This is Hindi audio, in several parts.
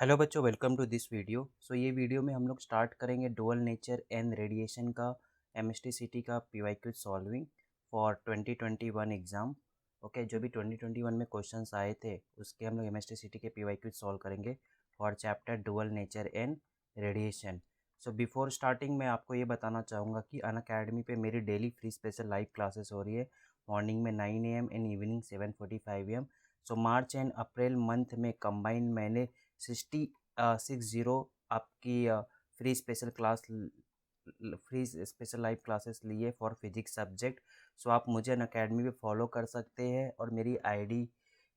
हेलो बच्चों, वेलकम टू दिस वीडियो। ये वीडियो में हम लोग स्टार्ट करेंगे डुअल नेचर एंड रेडिएशन का एमएसटीसीटी का PYQ solving for 2021 exam. Okay, जो भी 2021 में क्वेश्चंस आए थे उसके हम लोग एमएसटीसीटी के पीवाईक्यू सॉल्व करेंगे for chapter dual nature and radiation. Before starting मैं आपको ये बताना चाहूँगा कि अनअकैडमी पे मेरी daily free special live classes हो रही है मॉर्निंग में 9 AM and evening 7:45 AM। March and April month में कंबाइन मैंने 60 आपकी फ्री स्पेशल लाइव क्लासेस लिए फॉर फिजिक्स सब्जेक्ट। आप मुझे अनअकैडमी पे फॉलो कर सकते हैं और मेरी आईडी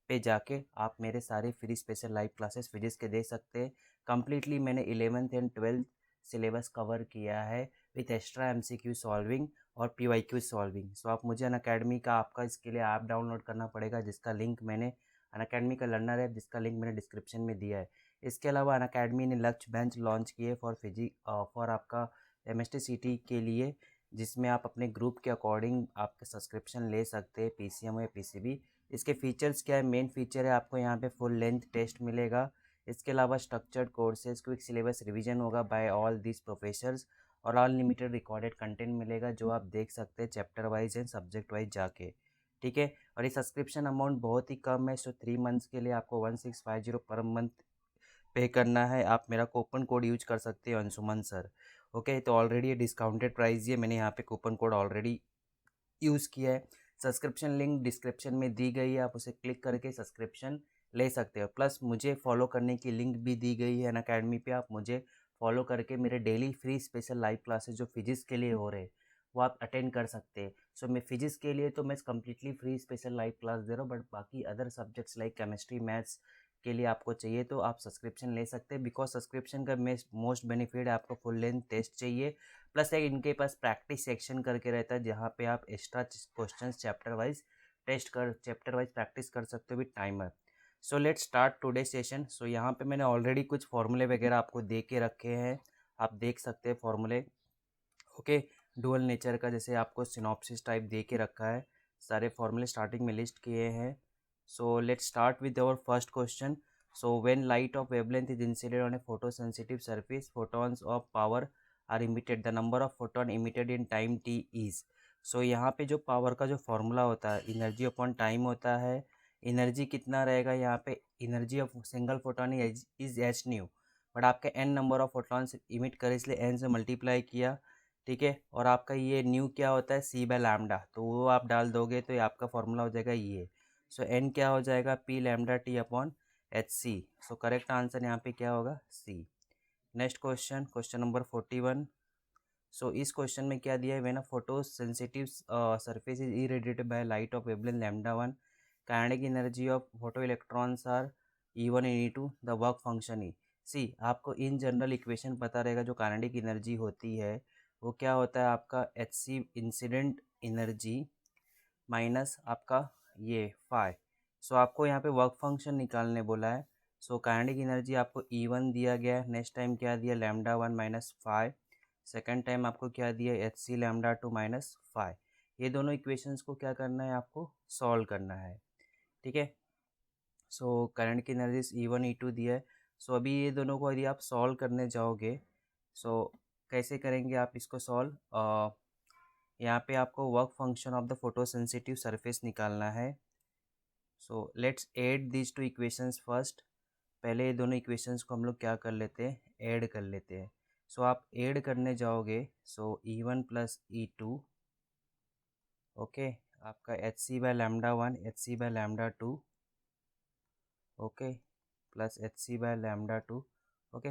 पे जाके आप मेरे सारे free special live classes physics के दे सकते हैं। कम्प्लीटली मैंने 11th and 12th syllabus cover किया है विथ एक्स्ट्रा एमसीक्यू सॉल्विंग और पीवाईक्यू सॉल्विंग। आप मुझे अनअकैडमी का आपका इसके लिए ऐप डाउनलोड करना पड़ेगा, जिसका लिंक मैंने अनअकैडमी का लर्नर ऐप जिसका लिंक मैंने डिस्क्रिप्शन में दिया है। इसके अलावा अनअकैडमी ने लक्ष्य बेंच लॉन्च किए फॉर आपका एमएसटीसीटी के लिए, जिसमें आप अपने ग्रुप के अकॉर्डिंग आपके सब्सक्रिप्शन ले सकते हैं, पीसीएम या पीसीबी। इसके फीचर्स क्या है? मेन फीचर है आपको यहाँ पे फुल लेंथ टेस्ट मिलेगा। इसके अलावा structured courses quick syllabus revision होगा बाय ऑल दिस प्रोफेसर्स और अनलिमिटेड रिकॉर्डेड कंटेंट मिलेगा जो आप देख सकते हैं chapter wise and subject wise जाके। ठीक है, और ये सब्सक्रिप्शन अमाउंट बहुत ही कम है। 3 मंथ्स के लिए आपको 1650 पर मंथ पे करना है। आप मेरा कूपन कोड यूज कर सकते हो अंशुमन सर। ओके, तो ऑलरेडी ये डिस्काउंटेड प्राइस है, मैंने यहाँ पे कूपन कोड ऑलरेडी यूज़ किया है। सब्सक्रिप्शन लिंक डिस्क्रिप्शन में दी गई है, आप उसे क्लिक करके सब्सक्रिप्शन ले सकते हो। प्लस मुझे फॉलो करने की लिंक भी दी गई है अनअकैडमी पे, आप मुझे फॉलो करके मेरे daily free special live classes जो फिजिक्स के लिए हो रहे हैं वो आप अटेंड कर सकते हैं। मैं फिजिक्स के लिए तो मैं completely free special live class दे रहा हूँ, बट बाकी other subjects like chemistry maths के लिए आपको चाहिए तो आप सब्सक्रिप्शन ले सकते हैं। बिकॉज सब्सक्रिप्शन का मोस्ट बेनिफिट है आपको फुल लेंथ टेस्ट चाहिए, प्लस एक इनके पास प्रैक्टिस सेक्शन करके रहता है जहाँ पे आप extra questions chapter wise practice कर सकते हो with timer. Let's start today session. यहाँ पे मैंने ऑलरेडी कुछ फॉर्मूले वगैरह आपको दे के रखे हैं, आप देख सकते हैं फॉर्मूले। ओके, डुअल नेचर का जैसे आपको सिनॉप्सिस टाइप दे के रखा है, सारे फॉर्मूले स्टार्टिंग में लिस्ट किए हैं। Let's start with our first question. When light of wavelength is incided on a photosensitive surface, photons of power are emitted, the number of photon emitted in time T is. यहाँ पे जो पावर का जो फॉर्मूला होता है एनर्जी अपॉन टाइम होता है। एनर्जी कितना रहेगा यहाँ पे? Energy of single photon is H nu, but आपके N number of photons emit करे इसलिए एन से मल्टीप्लाई किया। ठीक है, और आपका ये न्यू क्या होता है? सी बाय लैम्डा, तो वो आप डाल दोगे तो ये आपका फॉर्मूला हो जाएगा ये। एन क्या हो जाएगा? P lambda T upon H C. Correct answer यहाँ पे क्या होगा? C. Next question, question number 41। इस क्वेश्चन में क्या दिया है? When a photo sensitive surface is irradiated by light of wavelength lambda 1, kinetic energy of photo electrons are E1 and E2, the work function E. आपको इन जनरल इक्वेशन पता रहेगा, जो काइनेटिक एनर्जी होती है वो क्या होता है आपका? H C incident energy minus आपका ये फाई। आपको यहाँ पे वर्क फंक्शन निकालने बोला है। काइनेटिक एनर्जी आपको E1 दिया गया है, नेक्स्ट टाइम क्या दिया? Lambda 1 minus phi. Second time आपको क्या दिया? H C lambda 2 minus phi. ये दोनों इक्वेशंस को क्या करना है? आपको सॉल्व करना है। ठीक है, करंट की एनर्जी E1 E2 दिया है। अभी ये दोनों को यदि आप सॉल्व करने जाओगे, कैसे करेंगे आप इसको सॉल्व? यहाँ पे आपको work function of the photosensitive surface निकालना है। Let's add these two equations first. पहले ये दोनों इक्वेशंस को हम लोग क्या कर लेते हैं? ऐड कर लेते हैं। आप ऐड करने जाओगे, E1 प्लस E2, ओके, आपका H C by lambda 1 H C by lambda 2, okay, plus H C by lambda 2। Okay,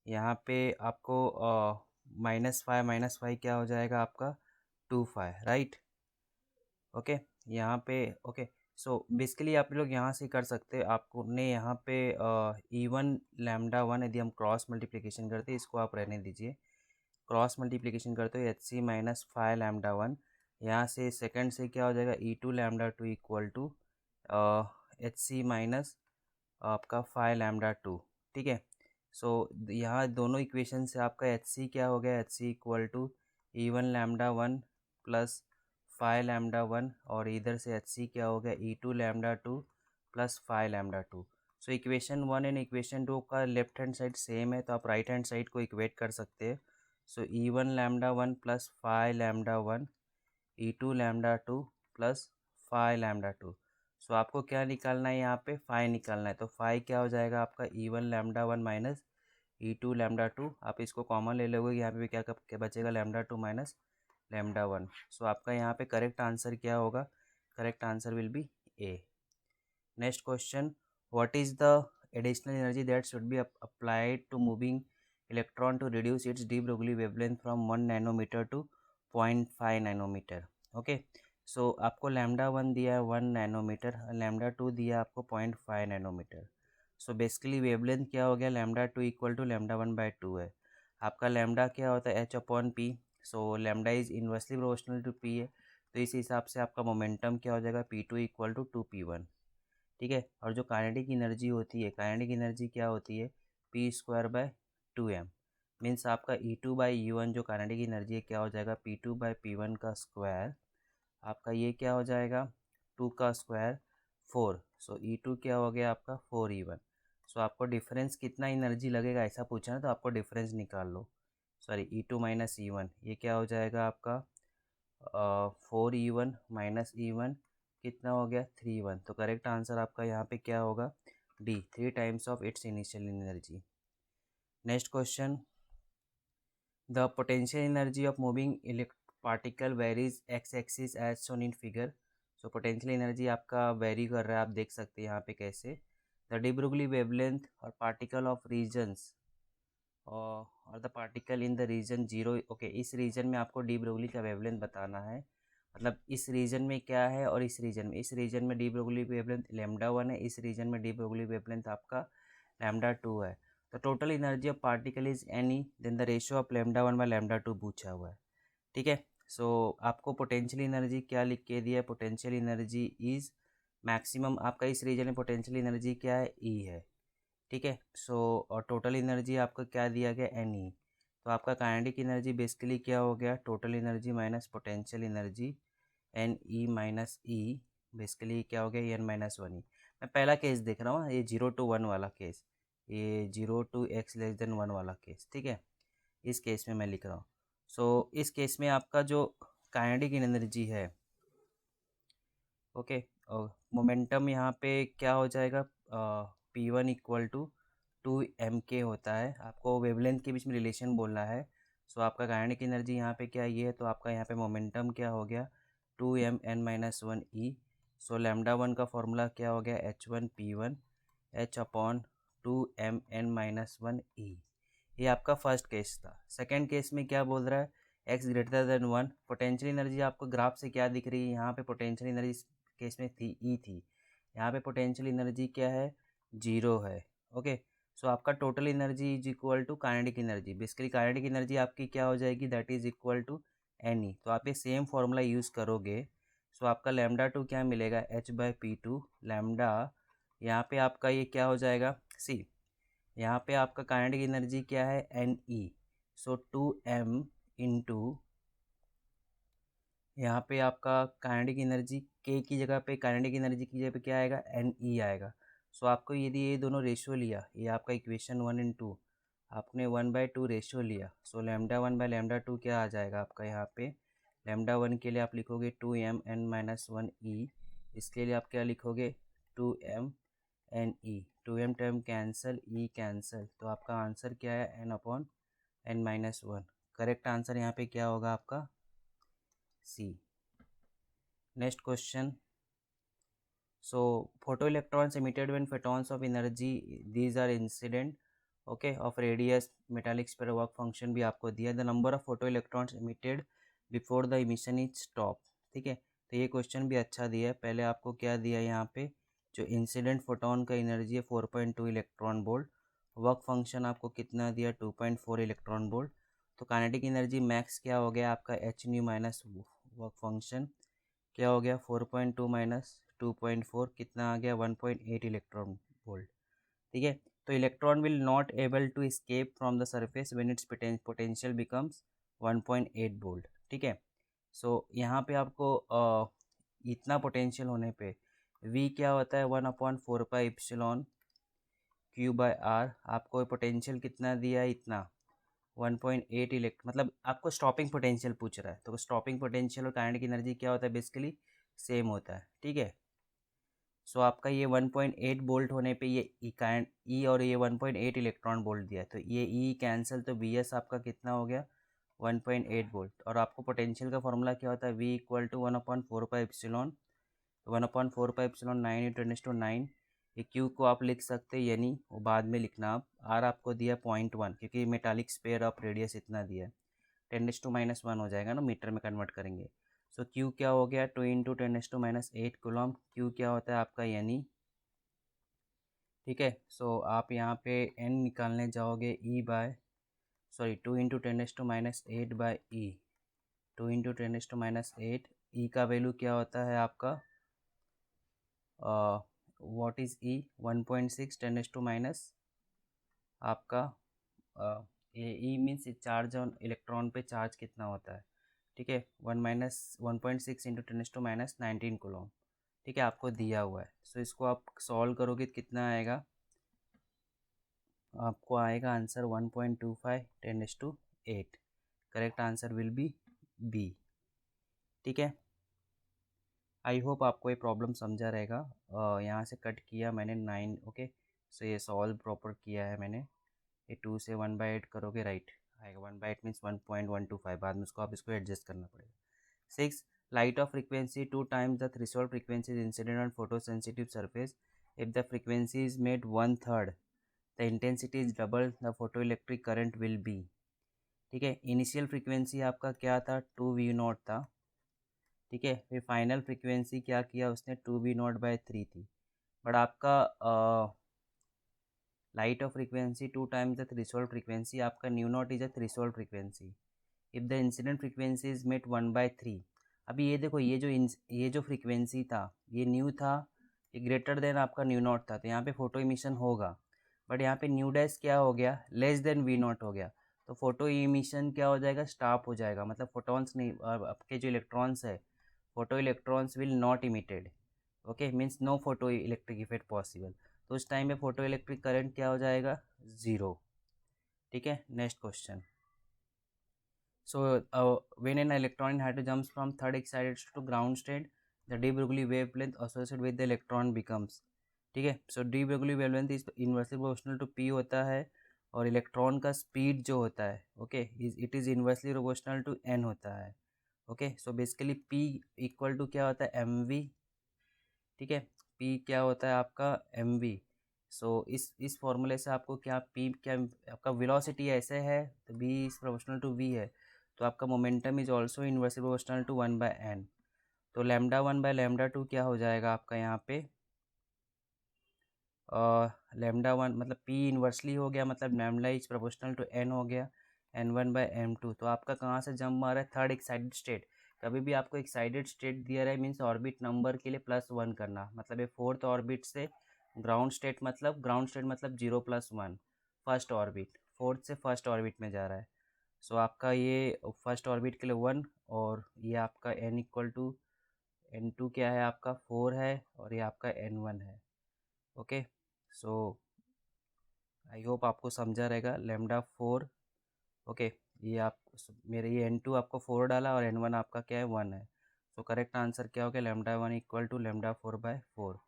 यहाँ पे आपको माइनस फाइव क्या हो जाएगा आपका? 2 फाइव, राइट। ओके, यहाँ पे ओके। बेसिकली आप लोग यहाँ से कर सकते हैं। आपको ने यहाँ पे E1 लैम्डा 1 यदि हम क्रॉस मल्टीप्लिकेशन करते हैं, इसको आप रहने दीजिए, क्रॉस मल्टीप्लिकेशन करते हो H C minus five lambda 1, यहाँ से सेकंड से क्या हो जाएगा? E2 lambda 2 equal to H C minus आपका फाइव लैम्डा 2। ठीक है, यहाँ दोनों इक्वेशन से आपका एच सी क्या हो गया? H C equal to E1 lambda 1 plus five lambda 1, और इधर से एच सी क्या हो गया? E2 lambda 2 plus five lambda 2। So equation 1 and equation 2 का लेफ्ट हैंड साइड सेम है, तो आप राइट हैंड साइड को इक्वेट कर सकते हैं। So E1 lambda 1 plus phi lambda 1, E2 lambda 2 plus phi lambda 2। So आपको क्या निकालना है, यहाँ पे फाई निकालना है। तो फाई क्या हो जाएगा आपका E1 lambda 1 minus E2 lambda 2। आप इसको कॉमन ले लोगे, यहाँ पे भी क्या बचेगा, लैम्डा 2 माइनस लैम्डा 1। सो आपका यहाँ पे करेक्ट आंसर क्या होगा, correct answer will be A. Next question, what is the additional energy that should be applied to moving electron to reduce its de Broglie wavelength from 1 nanometre to 0.5 nanometre. Okay, so आपको लैम्डा 1 दिया है 1 नैनोमीटर, लैम्डा 2 दिया आपको 0.5 नैनोमीटर। सो बेसिकली वेवलेंथ क्या हो गया, लैम्डा 2 इक्वल टू लैम्डा 1/2 है। आपका लैम्डा क्या होता है, H/P। So lambda is inversely proportional to P है, तो इस हिसाब से आपका मोमेंटम क्या हो जाएगा, P2 इक्वल टू 2P1। ठीक है, और जो काइनेटिक एनर्जी होती है, काइनेटिक एनर्जी क्या होती है, P²/2m। मीन्स आपका E2/E1 जो काइनेटिक एनर्जी है क्या हो जाएगा, P2/P1 का स्क्वायर। आपका ये क्या हो जाएगा, 2 का स्क्वायर 4। सो E2 क्या हो गया आपका 4E1। सो आपको डिफरेंस कितना एनर्जी लगेगा ऐसा पूछा ना, तो आपको डिफरेंस निकाल लो। सॉरी, E2 माइनस E1, ये क्या हो जाएगा आपका 4E1 माइनस E1 कितना हो गया 3E1। तो करेक्ट आंसर आपका यहाँ पे क्या होगा, D, 3 times of its initial energy. Next question, the potential energy of moving particle varies X axis as shown in figure. So potential energy आपका वेरी कर रहा है, आप देख सकते हैं यहाँ पे कैसे। द डी ब्रोगली वेवलेंथ और पार्टिकल ऑफ रीजन्स और the particle in the region 0। Okay, इस रीजन में आपको डी ब्रोगली का वेवलेंथ बताना है, मतलब इस रीजन में क्या है और इस रीजन में, इस रीजन में डी ब्रोगली वेवलेंथ लैम्डा 1 है, इस रीजन में डी ब्रोगली वेवलेंथ आपका लैम्डा 2 है। तो total energy of particle is any, then the ratio of lambda 1 by lambda 2 पूछा हुआ है। ठीक है, सो आपको पोटेंशियल एनर्जी क्या लिख के दिया है, पोटेंशियल एनर्जी इज मैक्सिमम, आपका इस रीजन में पोटेंशियल एनर्जी क्या है, ई है। ठीक है, सो और टोटल एनर्जी आपका क्या दिया गया, एन ई। तो आपका काइनेटिक एनर्जी बेसिकली क्या हो गया, total energy minus potential energy, N E minus E, basically क्या हो गया, n-1 ई। मैं पहला केस देख रहा हूँ, ये 0 to 1 वाला केस, ये 0 to x<1 वाला केस। ठीक है, इस केस में मैं लिख रहा हूँ। सो इस केस में आपका जो काइनेटिक एनर्जी है, ओके, और मोमेंटम यहाँ पे क्या हो जाएगा, P1 इक्वल टू 2mk होता है। आपको वेवलेंथ के बीच में रिलेशन बोलना है। सो आपका काइनेटिक एनर्जी यहाँ पे क्या ये है, तो आपका यहाँ पे मोमेंटम क्या हो गया, 2mn-1e। सो लैम्डा 1 का फॉर्मूला क्या हो गया, H1P1 H/2mn-1e। ये आपका फर्स्ट केस था। सेकेंड केस में क्या बोल रहा है, x>1। पोटेंशियल एनर्जी आपको ग्राफ से क्या दिख रही है, यहाँ पे पोटेंशियल एनर्जी केस में थी ई थी, यहाँ पे पोटेंशियल एनर्जी क्या है, 0 है। ओके, सो आपका total energy is equal to kinetic energy, basically kinetic energy आपकी क्या हो जाएगी, that is equal to N E. तो आप ये सेम फॉर्मूला यूज़ करोगे। सो आपका लैम्डा 2 क्या मिलेगा, H/P2 लैम्डा, यहाँ पे आपका ये क्या हो जाएगा, सी, यहाँ पे आपका काइनेटिक एनर्जी क्या है, एन ई। सो 2m इंटू, यहाँ पे आपका काइनेटिक एनर्जी के की जगह पे, काइनेटिक एनर्जी की जगह पे क्या आएगा, एन ई आएगा। सो आपको यदि ये दोनों रेशियो लिया, ये आपका इक्वेशन 1 एंड 2, आपने 1/2 रेशियो लिया। सो लैम्डा 1 बाय लैम्डा 2 क्या आ जाएगा आपका, यहाँ पे लैम्डा 1 के लिए आप लिखोगे 2mn-1e, इसके लिए आप क्या लिखोगे, 2mn-e। 2m term cancel, e cancel, तो आपका आंसर क्या है, n/n-1। करेक्ट आंसर यहाँ पे क्या होगा आपका, C. Next question, so photoelectrons emitted when photons of energy, these are incident, okay, of radius metallic sphere work function भी आपको दिया, the number of photoelectrons emitted before the emission is stop। ठीक है, तो ये क्वेश्चन भी अच्छा दिया है। पहले आपको क्या दिया है, यहाँ पे जो इंसिडेंट फोटोन का एनर्जी है 4.2 इलेक्ट्रॉन वोल्ट, वर्क फंक्शन आपको कितना दिया, 2.4 इलेक्ट्रॉन वोल्ट। तो काइनेटिक एनर्जी मैक्स क्या हो गया आपका, H new minus work function क्या हो गया, 4.2 माइनस 2.4 कितना आ गया, 1.8 इलेक्ट्रॉन वोल्ट। ठीक है, तो electron will not able to escape from the surface when its potential becomes 1.8 volt. ठीक है, सो यहाँ पे आपको इतना पोटेंशियल होने पे v क्या होता है, 1/4 pi epsilon Q by R. आपको पोटेंशियल कितना दिया है, इतना 1.8 इलेक्ट, मतलब आपको स्टॉपिंग पोटेंशियल पूछ रहा है, तो स्टॉपिंग पोटेंशियल और काइनेटिक एनर्जी क्या होता है, बेसिकली सेम होता है, ठीक है। सो आपका ये 1.8 बोल्ट होने पे ये ई और ये 1.8 इलेक्ट्रॉन बोल्ट दिया है, तो ये ई कैंसिल, तो वी एस आपका कितना हो गया 1.8 वोल्ट। और आपको पोटेंशियल का फॉर्मूला क्या होता है, V equal to 1/4 pi epsilon, 1/4 pi epsilon 9 × 10⁹। ये क्यू को आप लिख सकते हैं, यानी वो बाद में लिखना आप। आर आपको दिया 0.1, क्योंकि मेटालिक स्पेयर ऑफ रेडियस इतना दिया है, 10⁻⁻1 हो जाएगा ना, मीटर में कन्वर्ट करेंगे। सो क्यू क्या हो गया 2 × 10⁻8 कूलम। क्यू क्या होता है आपका, यानी, ठीक है। सो आप यहाँ पे एन निकालने जाओगे ई बाय, सॉरी 2 × 10⁻8 बाई ई, 2 × 10⁻8, ई का वैल्यू क्या होता है आपका, व्हाट इज़ ई 1.6 10⁻, आपका E means charge on electron पे चार्ज कितना होता है, ठीक है, 1.6 × 10⁻19 कूलम, ठीक है, आपको दिया हुआ है। सो इसको आप सॉल्व करोगे तो कितना आएगा, आपको आएगा answer 1.25 10⁸ correct answer will be B, ठीक है। आई होप आपको ये प्रॉब्लम समझा रहेगा। यहाँ से कट किया मैंने 9, ओके। सो ये सॉल्व प्रॉपर किया है मैंने। ये 2 से 1/8 करोगे, राइट आएगा 1/8 मीन्स 1.125, बाद में उसको आप इसको एडजस्ट करना पड़ेगा। 6 light of frequency 2 times the threshold frequency is incident on photo sensitive surface. If the frequency is made 1/3 the intensity is double the photo electric current will be, ठीक है। इनिशियल फ्रीक्वेंसी आपका क्या था 2V0 था, ठीक है। फिर फाइनल फ्रीक्वेंसी क्या किया उसने 2V0/3 थी, बट आपका light of frequency 2 times the threshold frequency, आपका nu naught is a threshold frequency. If the incident frequency is made 1/3। अभी ये देखो, ये जो फ्रीक्वेंसी था ये न्यू था, ये ग्रेटर देन आपका न्यू नॉट था, तो यहाँ पे फोटो इमिशन होगा, बट यहाँ पे न्यू डैश क्या हो गया, लेस देन V0 हो गया, तो फोटो इमिशन क्या हो जाएगा, स्टॉप हो जाएगा, मतलब फोटोन्स नहीं, आपके जो इलेक्ट्रॉन्स है, photo electrons will not emitted, okay, means no photo electric effect possible. तो उस टाइम में फोटो इलेक्ट्रिक करंट क्या हो जाएगा, 0, ठीक है। Next question. So when an electron had to jump from third excited state to ground state, the de Broglie wavelength associated with the electron becomes, ठीक है। So de Broglie wavelength is inversely proportional to p होता है, और इलेक्ट्रॉन का स्पीड जो होता है, okay, it is inversely proportional to n होता है, okay. So basically p equal to क्या होता है mv, ठीक है। p क्या होता है आपका mv। सो इस फॉर्मूले से आपको क्या p क्या आपका वेलोसिटी ऐसे है, तो b is proportional to v है, तो आपका momentum is also inversely proportional to 1/n। तो λ1/λ2 क्या हो जाएगा आपका यहाँ पे, λ1 मतलब p इन्वर्सली हो गया, मतलब λ इज प्रोपोर्शनल टू n हो गया, n1/m2। तो आपका कहाँ से जंप मारा है, थर्ड एक्साइटेड स्टेट। कभी भी आपको एक्साइटेड स्टेट दिया रहा है मीन्स ऑर्बिट नंबर के लिए +1 करना, मतलब ये फोर्थ ऑर्बिट से ग्राउंड स्टेट, मतलब 0 + 1 फर्स्ट ऑर्बिट, फोर्थ से फर्स्ट ऑर्बिट में जा रहा है। सो आपका ये फर्स्ट ऑर्बिट के लिए 1, और ये आपका n इक्वल टू n2 क्या है आपका 4 है, और ये आपका n1 है, ओके। सो आई होप आपको समझा रहेगा, λ4, ओके। ये आप मेरे ये n2 आपको 4 डाला और n1 आपका क्या है 1 है, सो करेक्ट आंसर क्या हो गया λ1 इक्वल टू λ4/4।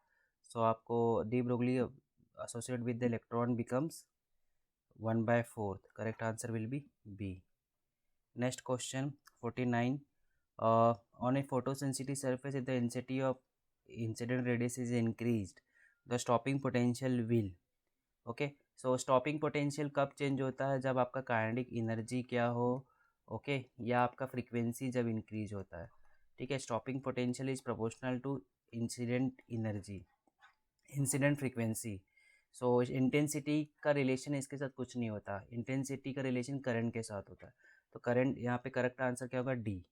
सो आपको de Broglie associate with the electron becomes 1/4, correct answer will be B. Next question 49, on a photosensitive surface if the intensity of incident radius is increased the stopping potential will, okay. So stopping potential कब चेंज होता है, जब आपका काइनेटिक एनर्जी क्या हो, ओके, या आपका फ्रीक्वेंसी जब इंक्रीज होता है, ठीक है। Stopping potential is proportional to incident energy, incident frequency. So intensity का रिलेशन इसके साथ कुछ नहीं होता, इंटेंसिटी का रिलेशन करंट के साथ होता है, तो करंट यहाँ पे करेक्ट आंसर क्या होगा डी।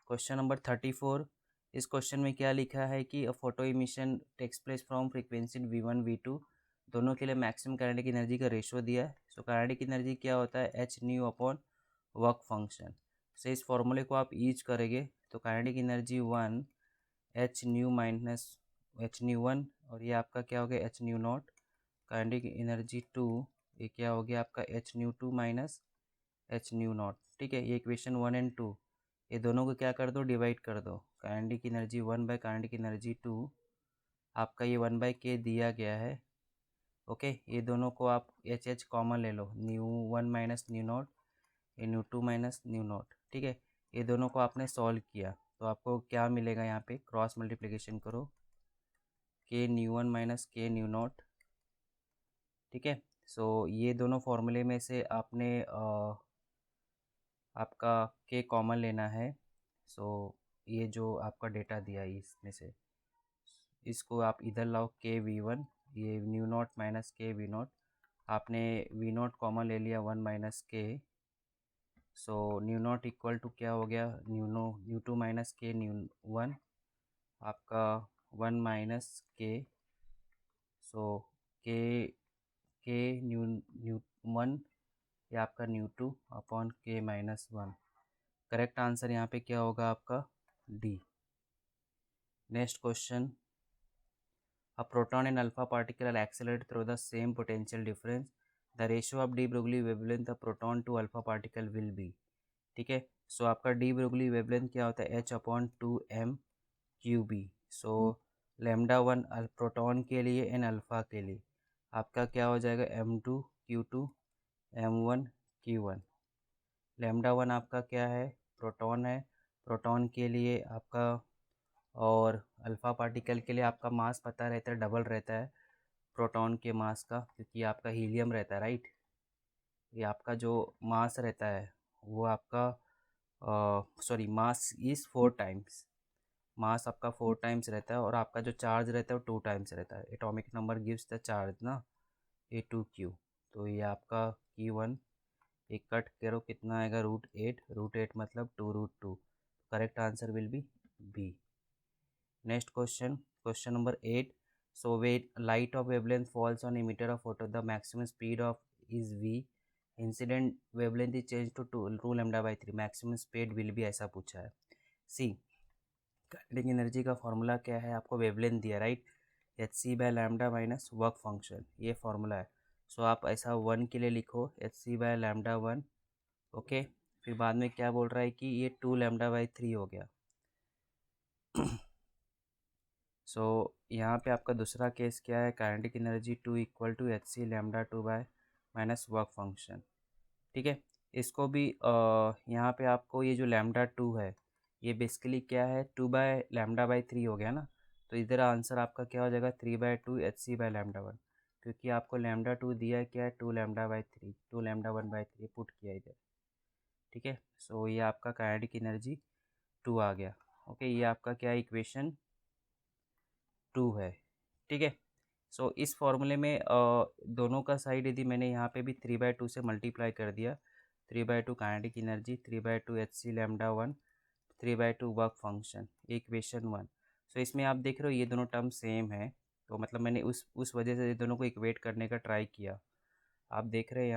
क्वेश्चन नंबर 34, इस क्वेश्चन में क्या लिखा है कि a photo emission takes place from frequency V1 V2, दोनों के लिए मैक्सिमम काइनेटिक एनर्जी का रेशो दिया है। सो काइनेटिक एनर्जी क्या होता है h/वर्क फंक्शन। से इस फॉर्मूले को आप यूज करेंगे तो काइनेटिक एनर्जी 1 h/-h/1, और ये आपका क्या हो गया h/0 काइनेटिक एनर्जी 2, ये क्या हो गया आपका H new 2 minus H new not. ठीक है, ये इक्वेशन 1 एंड 2, ये दोनों को क्या कर दो, डिवाइड कर दो। Kinetic energy 1 by kinetic energy 2, आपका ये 1 बाय के दिया गया है। ओके, ये दोनों को आप एच एच कॉमन ले लो, न्यू 1 माइनस न्यू नॉट, ये न्यू 2 माइनस न्यू नॉट। ठीक है, ये दोनों को आपने सॉल्व किया तो आपको क्या मिलेगा, यहाँ पे क्रॉस मल्टीप्लिकेशन करो, के न्यू 1 माइनस के न्यू नॉट। ठीक है, सो ये दोनों फॉर्मूले में से आपने आपका के कॉमन लेना है। सो ये जो आपका डेटा दिया है इसमें से इसको आप इधर लाओ, के वी वन, ये nu naught minus K V naught, आपने वी नॉट कॉमन ले लिया 1 minus K. So nu naught equal to क्या हो गया, न्यू 2 माइनस के न्यू 1, आपका 1 माइनस के। सो के के न्यू न्यू 1, ये आपका न्यू 2 अपॉन के माइनस 1। करेक्ट आंसर यहाँ पे क्या होगा आपका, D. Next question, a proton and alpha particle are accelerated through the same potential difference, the ratio of de Broglie wavelength of proton to alpha particle will be। ठीक है, सो आपका डी ब्रोगली वेवलेंथ क्या होता है, h upon 2m Q B. So lambda 1 proton के लिए एंड अल्फ़ा के लिए आपका क्या हो जाएगा, m2 q2 m1 q1। Lambda 1 आपका क्या है, प्रोटॉन है, प्रोटॉन के लिए आपका, और अल्फ़ा पार्टिकल के लिए आपका मास पता रहता है, डबल रहता है प्रोटॉन के मास का, क्योंकि आपका हीलियम रहता है, राइट। ये आपका जो मास रहता है वो आपका सॉरी मास इज़ 4 टाइम्स, मास आपका 4 टाइम्स रहता है, और आपका जो चार्ज रहता है वो 2 टाइम्स रहता है। Atomic number gives the charge ना, A2Q। तो ये आपका Q1, एक कट करो कितना आएगा, √8, √8 मतलब 2√2। Correct answer will be B. Next question, question number 8, so when light of wavelength falls on emitter of photo, the maximum speed of is v, incident wavelength is changed to 2 lambda by 3, maximum speed will be, ऐसा पूछा है। सी काइनेटिक एनर्जी का फॉर्मूला क्या है, आपको वेवलेंथ दिया, right, H C by lambda minus work function, ये फॉर्मूला है। सो आप ऐसा 1 के लिए लिखो, H C by lambda 1। Okay, फिर बाद में क्या बोल रहा है कि ये 2 लैम्डा बाई 3 हो गया। सो यहाँ पे आपका दूसरा केस क्या है, kinetic energy 2 equal to H C lambda 2 by minus work function. ठीक है, इसको भी यहाँ पे आपको ये जो लैम्डा 2 है ये बेसिकली क्या है, 2 बाय लैम्डा बाई 3 हो गया ना, तो इधर आंसर आपका क्या हो जाएगा, 3/2 एच सी बाय लैम्डा 1, क्योंकि आपको लैम्डा 2 दिया क्या है, 2 लैम्डा बाई 3, 2 लैम्डा 1/3 पुट किया इधर। ठीक है, सो ये आपका काइनेटिक एनर्जी 2 आ गया। ओके, ये आपका क्या इक्वेशन 2 है। ठीक है, सो इस फॉर्मूले में दोनों का साइड यदि मैंने यहाँ पे भी 3/2 से मल्टीप्लाई कर दिया, 3/2 kinetic energy, 3/2 H C lambda 1, 3/2 work function, equation 1। So इसमें आप देख रहे हो ये दोनों टर्म सेम है, तो मतलब मैंने उस वजह से ये दोनों को इक्वेट करने का ट्राई किया। आप देख रहे हैं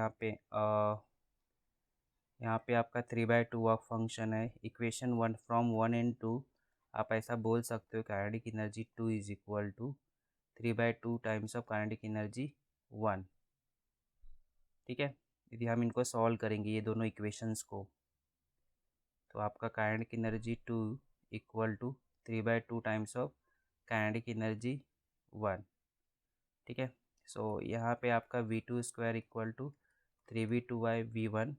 यहाँ पे आपका 3/2 वर्क फंक्शन है, इक्वेशन 1 फ्रॉम 1 एंड 2 आप ऐसा बोल सकते हो, kinetic energy 2 is equal to 3/2 times of kinetic energy 1। ठीक है, यदि हम इनको सॉल्व करेंगे ये दोनों इक्वेशंस को, तो आपका kinetic energy 2 equal to 3/2 times of kinetic energy 1। ठीक है, सो यहाँ पे आपका v2² इक्वल टू 3v2/v1।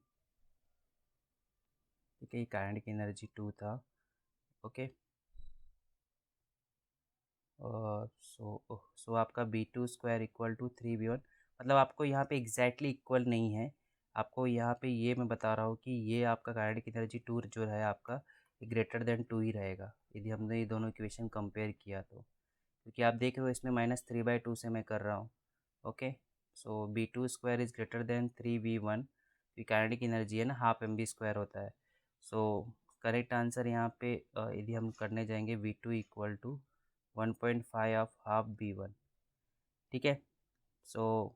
ठीक है, ये काइनेटिक एनर्जी 2 था। ओके, सो आपका b2² इक्वल टू 3v1, मतलब आपको यहाँ पे एग्जैक्टली इक्वल नहीं है, आपको यहाँ पे ये मैं बता रहा हूँ कि ये आपका काइनेटिक एनर्जी 2 जो है आपका ग्रेटर देन 2 ही रहेगा, यदि हमने ये दोनों इक्वेशन कंपेयर किया तो, क्योंकि आप देख रहे हो इसमें -3/2 से मैं कर रहा हूँ। Okay, so b2² is greater than 3v1, क्योंकि काइनेटिक एनर्जी है ना, हाफ mv² होता है। सो करेक्ट आंसर यहाँ पे यदि हम करने जाएंगे v2 equal to 1.5 of half b1। ठीक है, सो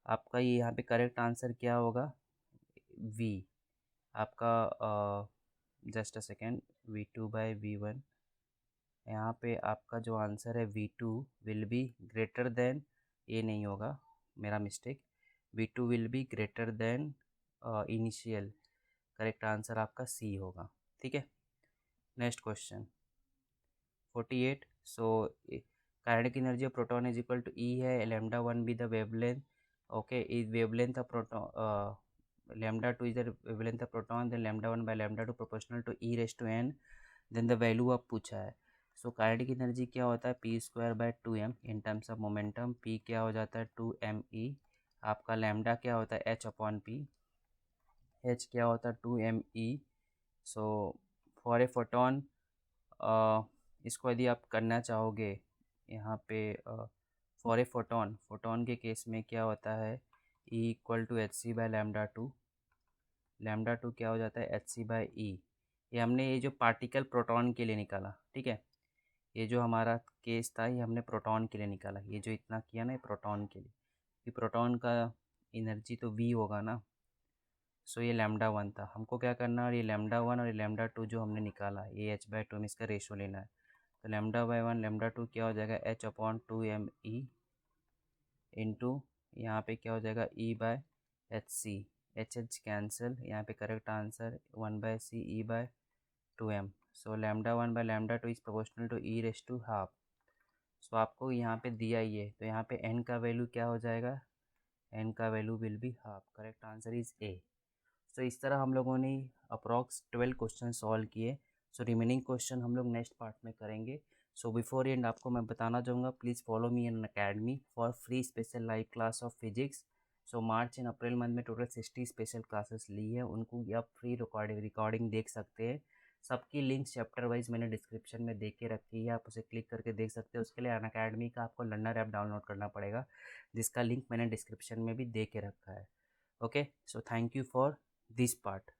आपका ये यहाँ पे करेक्ट आंसर क्या होगा, v, आपका जस्ट अ सेकेंड, v2/v1, यहाँ पे आपका जो आंसर है v2 will be greater than A नहीं होगा, मेरा mistake. V2 will be greater than initial. Correct answer आपका सी होगा। ठीक है, next question 48। So kinetic energy of proton is equal to E है, lambda 1 be the wavelength. Okay, is wavelength of proton, lambda 2 is the wavelength of proton, then lambda 1 by lambda 2 proportional to E raise to N, then the value आप पूछा है। सो काइनेटिक एनर्जी क्या होता है, P square by 2m in terms of momentum. P क्या हो जाता है 2me। आपका लैम्डा क्या होता है h अपॉन पी, h क्या होता है 2me। So for a photon, इसको यदि आप करना चाहोगे यहाँ पे, फॉर ए फोटोन, फोटोन के केस में क्या होता है, E equal to H C by lambda 2। Lambda 2 क्या हो जाता है एच सी बाई ई। ये हमने ये जो पार्टिकल प्रोटॉन के लिए निकाला, ठीक है। ये जो हमारा केस था ये हमने प्रोटॉन के लिए निकाला, ये जो इतना किया ना ये प्रोटॉन के लिए। कि प्रोटॉन का एनर्जी तो V होगा ना। सो ये लैम्डा 1 था, हमको क्या करना है, और ये लैम्डा 1 और ये लैम्डा 2 जो हमने निकाला, ये h/2 में इसका रेशो लेना है। तो लैम्डा बाई 1 लैम्डा 2 क्या हो जाएगा h अपॉन 2me इंटू यहाँ पे क्या हो जाएगा E by H C. H cancel, यहाँ पे correct answer 1/c/E/2m। So lambda 1 by lambda 2 is proportional to E raise to half. So आपको यहाँ पे दिया ही है, तो यहाँ पे n का वैल्यू क्या हो जाएगा, n का value will be half. Correct answer is A. So इस तरह हम लोगों ने अप्रॉक्स 12 क्वेश्चन सॉल्व किए। सो रिमेनिंग क्वेश्चन हम लोग नेक्स्ट पार्ट में करेंगे। सो बिफोर एंड आपको मैं बताना चाहूँगा, please follow me in academy for free special live class of physics. So March and April month में टोटल 60 स्पेशल क्लासेस ली है, उनको आप फ्री रिकॉर्डिंग देख सकते हैं। सबकी लिंक चैप्टर वाइज मैंने डिस्क्रिप्शन में दे के रखी है, आप उसे क्लिक करके देख सकते हैं। उसके लिए अनअकैडमी का आपको लर्नर ऐप डाउनलोड करना पड़ेगा, जिसका लिंक मैंने डिस्क्रिप्शन में भी दे के रखा है। Okay, so thank you for this part।